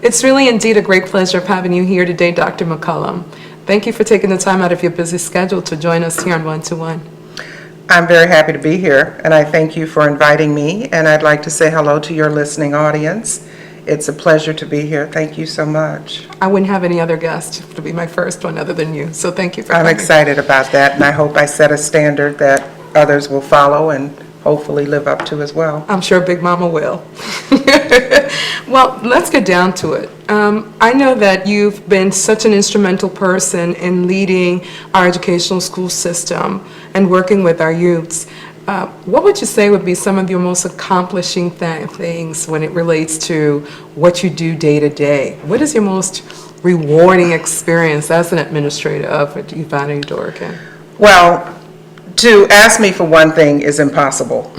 It's really indeed a great pleasure of having you here today, Dr. McCullum. Thank you for taking the time out of your busy schedule to join us here on One-to-One. I'm very happy to be here, and I thank you for inviting me, and I'd like to say hello to your listening audience. It's a pleasure to be here. Thank you so much. I wouldn't have any other guest to be my first one other than you, so thank you for I'm coming. excited about that, and I hope I set a standard that others will follow and hopefully live up to as well. I'm sure Big Mama will. Well, let's get down to it. I know that you've been such an instrumental person in leading our educational school system and working with our youths. What would you say would be some of your most accomplishing things when it relates to what you do day to day? What is your most rewarding experience as an administrator of Ivana, Eudora, Kean? Well, to ask me for one thing is impossible.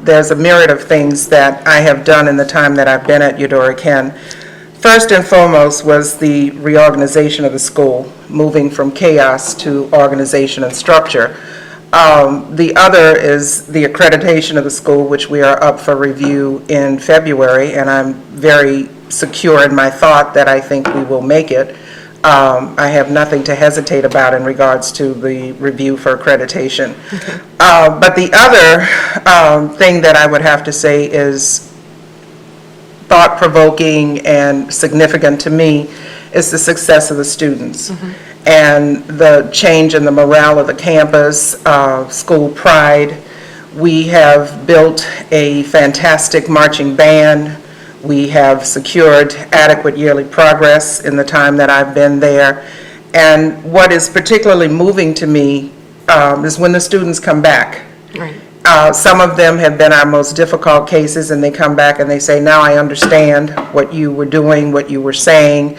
There's a myriad of things that I have done in the time that I've been at Eudora, Kean. First and foremost was the reorganization of the school, moving from chaos to organization and structure. The other is the accreditation of the school, which we are up for review in February, and I'm very secure in my thought that I think we will make it. I have nothing to hesitate about in regards to the review for accreditation. Okay. But the other thing that I would have to say is thought-provoking and significant to me is the success of the students and the change in the morale of the campus, school pride. We have built a fantastic marching band. We have secured adequate yearly progress in the time that I've been there. And what is particularly moving to me is when the students come back. Right. Some of them have been our most difficult cases, and they come back and they say, now I understand what you were doing, what you were saying.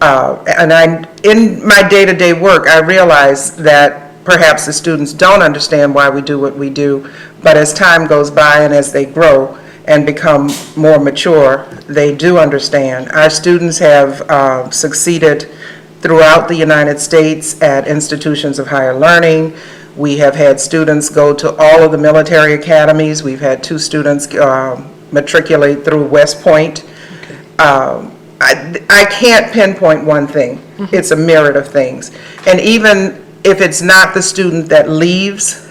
And in my day-to-day work, I realize that perhaps the students don't understand why we do what we do, but as time goes by and as they grow and become more mature, they do understand. Our students have succeeded throughout the United States at institutions of higher learning. We have had students go to all of the military academies. We've had 2 students matriculate through West Point. I can't pinpoint one thing. It's a myriad of things. And even if it's not the student that leaves,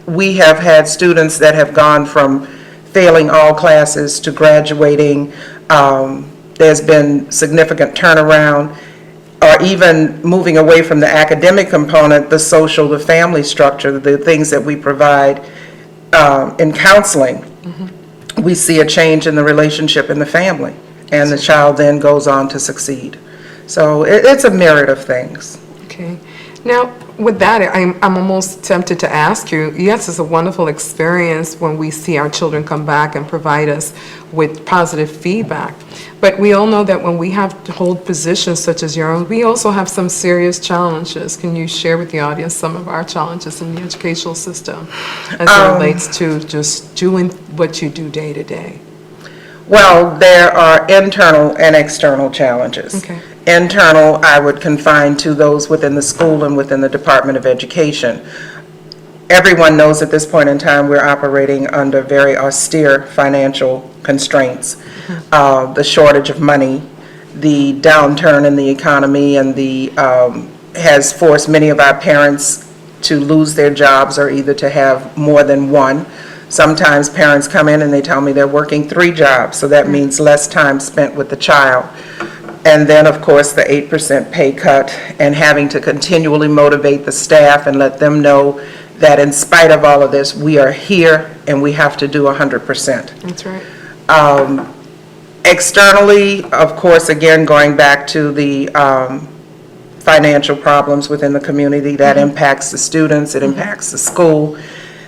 we have had students that have gone from failing all classes to graduating. There's been significant turnaround, or even moving away from the academic component, the social, the family structure, the things that we provide in counseling. We see a change in the relationship in the family, and the child then goes on to succeed. So it's a myriad of things. Okay. Now, with that, I'm almost tempted to ask you, yes, it's a wonderful experience when we see our children come back and provide us with positive feedback. But we all know that when we have to hold positions such as your own, we also have some serious challenges. Can you share with the audience some of our challenges in the educational system as it relates to just doing what you do day to day? Well, there are internal and external challenges. Okay. Internal, I would confine to those within the school and within the Department of Education. Everyone knows at this point in time we're operating under very austere financial constraints. The shortage of money, the downturn in the economy, and has forced many of our parents to lose their jobs or either to have more than one. Sometimes parents come in and they tell me they're working 3 jobs, so that means less time spent with the child. And then, of course, the 8% pay cut and having to continually motivate the staff and let them know that in spite of all of this, we are here and we have to do 100%. That's right. Externally, of course, again, going back to the financial problems within the community, that impacts the students, it impacts the school.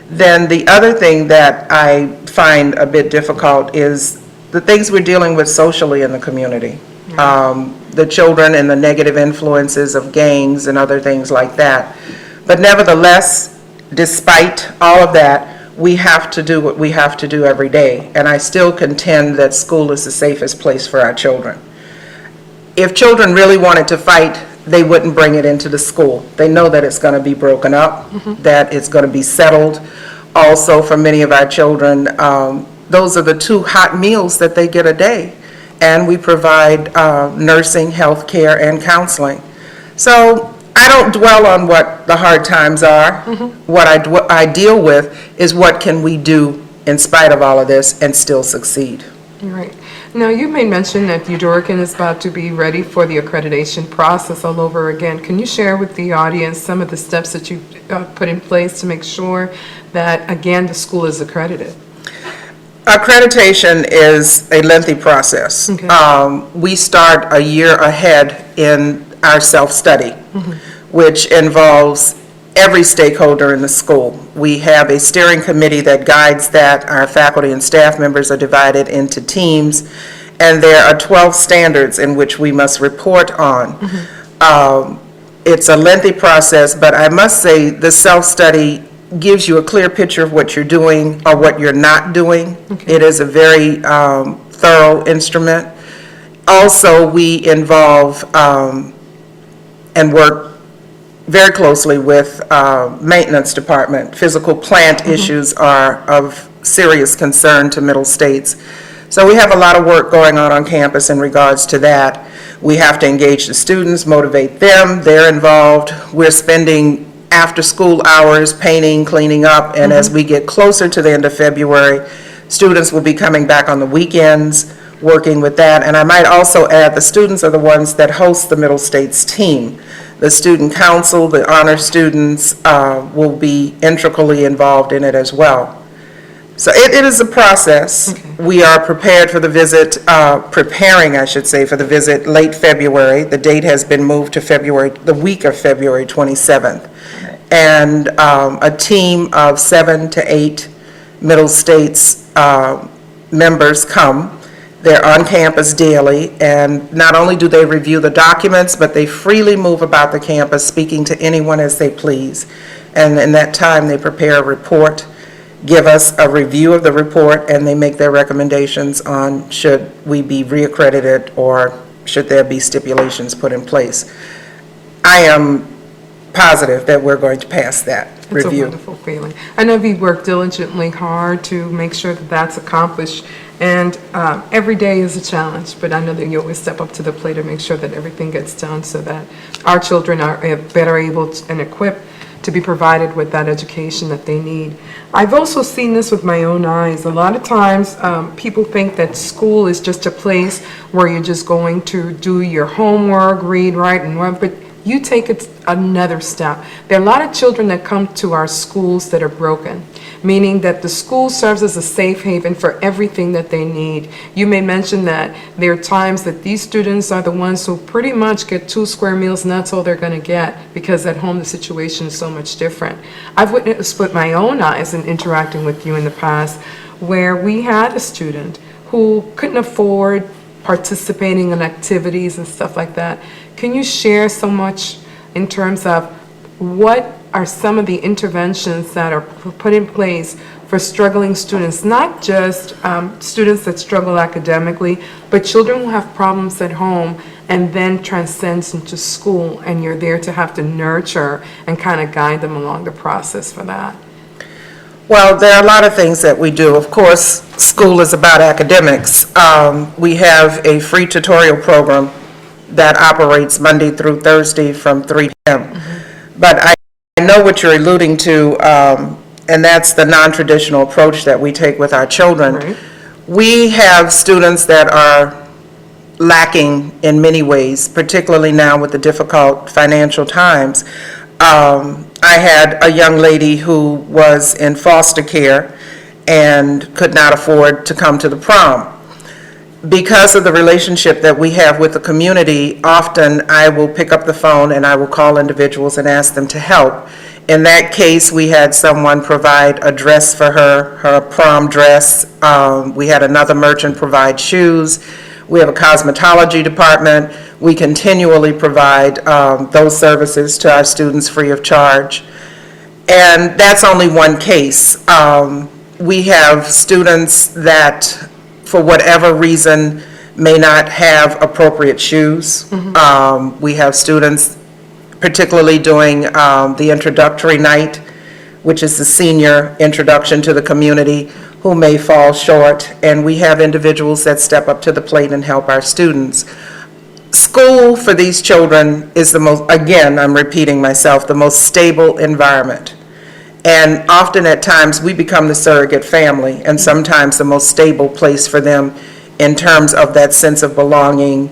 Then the other thing that I find a bit difficult is the things we're dealing with socially in the community. The children and the negative influences of gangs and other things like that. But nevertheless, despite all of that, we have to do what we have to do every day. And I still contend that school is the safest place for our children. If children really wanted to fight, they wouldn't bring it into the school. They know that it's going to be broken up, that it's going to be settled. Also, for many of our children, those are the 2 hot meals that they get a day. and we provide nursing, health care, and counseling. So I don't dwell on what the hard times are. What I deal with is what can we do in spite of all of this and still succeed. Right. Now, you made mention that Eudora is about to be ready for the accreditation process all over again. Can you share with the audience some of the steps that you put in place to make sure that, again, the school is accredited? Accreditation is a lengthy process. Okay. We start a year ahead in our self-study, which involves every stakeholder in the school. We have a steering committee that guides that. Our faculty and staff members are divided into teams, and there are 12 standards in which we must report on. It's a lengthy process, but I must say the self-study gives you a clear picture of what you're doing or what you're not doing. Okay. It is a very thorough instrument. Also, we involve and work very closely with maintenance department. Physical plant issues are of serious concern to Middle States. So we have a lot of work going on campus in regards to that. We have to engage the students, motivate them, they're involved. We're spending after school hours painting, cleaning up, and as we get closer to the end of February, students will be coming back on the weekends, working with that. And I might also add, the students are the ones that host the Middle States team. The student council, the honor students will be integrally involved in it as well. So it is a process. Okay. We are prepared for the visit, preparing, I should say, for the visit late February. The date has been moved to the week of February 27th. Okay. And a team of 7 to 8 Middle States members come. They're on campus daily, and not only do they review the documents, but they freely move about the campus, speaking to anyone as they please. And in that time, they prepare a report, give us a review of the report, and they make their recommendations on should we be reaccredited or should there be stipulations put in place. I am positive that we're going to pass that review. It's a wonderful feeling. I know we work diligently hard to make sure that that's accomplished. And every day is a challenge, but I know that you always step up to the plate and make sure that everything gets done so that our children are better able and equipped to be provided with that education that they need. I've also seen this with my own eyes. A lot of times people think that school is just a place where you're just going to do your homework, read, write, and work, but you take it another step. There are a lot of children that come to our schools that are broken, meaning that the school serves as a safe haven for everything that they need. You may mention that there are times that these students are the ones who pretty much get 2 square meals and that's all they're going to get because at home the situation is so much different. I've witnessed with my own eyes in interacting with you in the past where we had a student who couldn't afford participating in activities and stuff like that. Can you share so much in terms of what are some of the interventions that are put in place for struggling students, not just students that struggle academically, but children who have problems at home and then transcends into school, and you're there to have to nurture and kind of guide them along the process for that? Well, there are a lot of things that we do. Of course, school is about academics. We have a free tutorial program that operates Monday through Thursday from 3 p.m. But I know what you're alluding to, and that's the non-traditional approach that we take with our children. Right. We have students that are lacking in many ways, particularly now with the difficult financial times. I had a young lady who was in foster care and could not afford to come to the prom. Because of the relationship that we have with the community, often I will pick up the phone and I will call individuals and ask them to help. In that case, we had someone provide a dress for her prom dress. We had another merchant provide shoes. We have a cosmetology department. We continually provide those services to our students free of charge. And that's only one case. We have students that, for whatever reason, may not have appropriate shoes. We have students particularly doing the introductory night, which is the senior introduction to the community, who may fall short, and we have individuals that step up to the plate and help our students. School for these children is the most, again, I'm repeating myself, the most stable environment. And often at times, we become the surrogate family, and sometimes the most stable place for them in terms of that sense of belonging,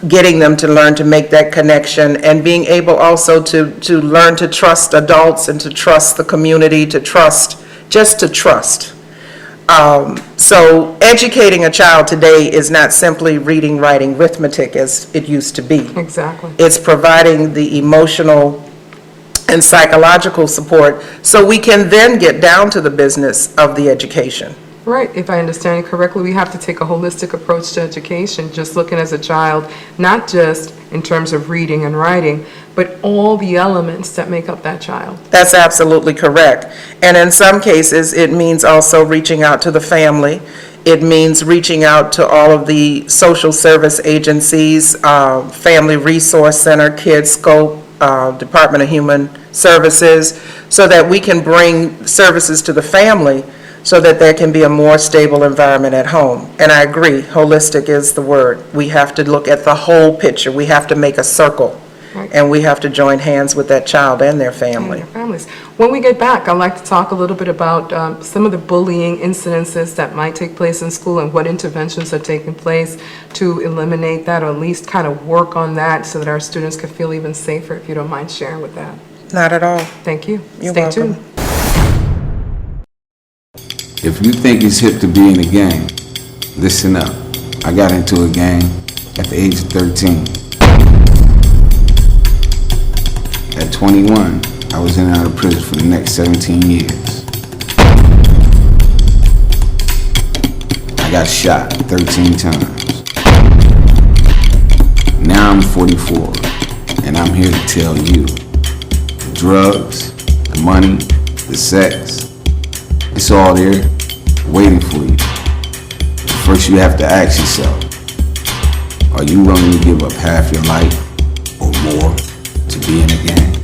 getting them to learn to make that connection, and being able also to learn to trust adults and to trust the community, to trust, just to trust. So educating a child today is not simply reading, writing, arithmetic as it used to be. Exactly. It's providing the emotional and psychological support so we can then get down to the business of the education. Right, if I understand it correctly, we have to take a holistic approach to education, just looking as a child, not just in terms of reading and writing, but all the elements that make up that child. That's absolutely correct. And in some cases, it means also reaching out to the family. It means reaching out to all of the social service agencies, Family Resource Center, Kids Scope, Department of Human Services, so that we can bring services to the family so that there can be a more stable environment at home. And I agree, holistic is the word. We have to look at the whole picture. We have to make a circle. Right. And we have to join hands with that child and their family. And their families. When we get back, I'd like to talk a little bit about some of the bullying incidences that might take place in school and what interventions are taking place to eliminate that, or at least kind of work on that so that our students can feel even safer, if you don't mind sharing with that. Not at all. Thank you. You're Stay welcome. tuned. If you think it's hip to be in a gang, listen up. I got into a gang at the age of 13. At 21, I was in and out of prison for the next 17 years. I got shot 13 times. Now I'm 44, and I'm here to tell you, the drugs, the money, the sex, it's all there, waiting for you. But first you have to ask yourself, are you willing to give up half your life or more to be in a gang?